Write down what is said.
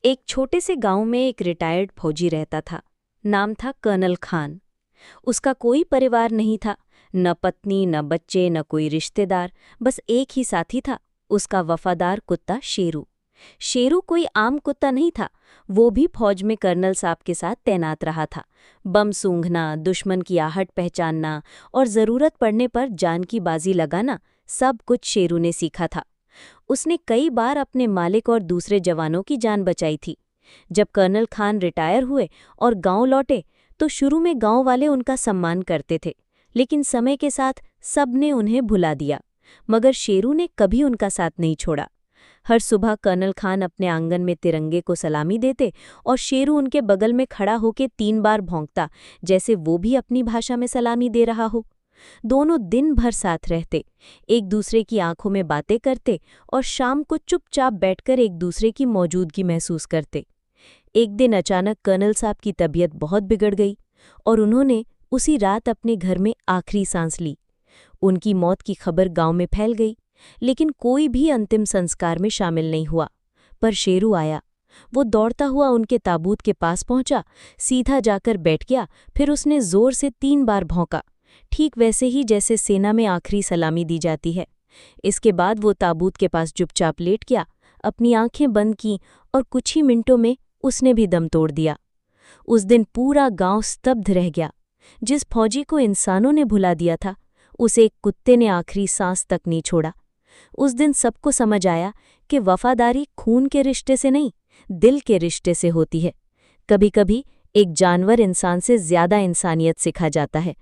एक छोटे से गांव में एक रिटायर्ड फौजी रहता था। नाम था कर्नल खान। उसका कोई परिवार नहीं था, न पत्नी न बच्चे न कोई रिश्तेदार, बस एक ही साथी था, उसका वफादार कुत्ता शेरू। शेरू कोई आम कुत्ता नहीं था, वो भी फौज में कर्नल साहब के साथ तैनात रहा था। बम सूंघना, दुश्मन की आहट पहचानना और ज़रूरत पड़ने पर जान की बाजी लगाना, सब कुछ शेरू ने सीखा था। उसने कई बार अपने मालिक और दूसरे जवानों की जान बचाई थी। जब कर्नल खान रिटायर हुए और गांव लौटे तो शुरू में गांव वाले उनका सम्मान करते थे, लेकिन समय के साथ सबने उन्हें भुला दिया। मगर शेरू ने कभी उनका साथ नहीं छोड़ा। हर सुबह कर्नल खान अपने आंगन में तिरंगे को सलामी देते और शेरू उनके बगल में खड़ा होकर 3 बार भौंकता, जैसे वो भी अपनी भाषा में सलामी दे रहा हो। दोनों दिन भर साथ रहते, एक दूसरे की आंखों में बातें करते और शाम को चुपचाप बैठकर एक दूसरे की मौजूदगी महसूस करते। एक दिन अचानक कर्नल साहब की तबीयत बहुत बिगड़ गई और उन्होंने उसी रात अपने घर में आखिरी सांस ली। उनकी मौत की खबर गांव में फैल गई, लेकिन कोई भी अंतिम संस्कार में शामिल नहीं हुआ। पर शेरू आया। वो दौड़ता हुआ उनके ताबूत के पास पहुंचा, सीधा जाकर बैठ गया, फिर उसने जोर से 3 बार भौंका, ठीक वैसे ही जैसे सेना में आखिरी सलामी दी जाती है। इसके बाद वो ताबूत के पास चुपचाप लेट गया, अपनी आंखें बंद की और कुछ ही मिनटों में उसने भी दम तोड़ दिया। उस दिन पूरा गांव स्तब्ध रह गया। जिस फौजी को इंसानों ने भुला दिया था, उसे एक कुत्ते ने आखिरी सांस तक नहीं छोड़ा। उस दिन सबको समझ आया कि वफादारी खून के रिश्ते से नहीं, दिल के रिश्ते से होती है। कभी-कभी एक जानवर इंसान से ज्यादा इंसानियत सिखा जाता है।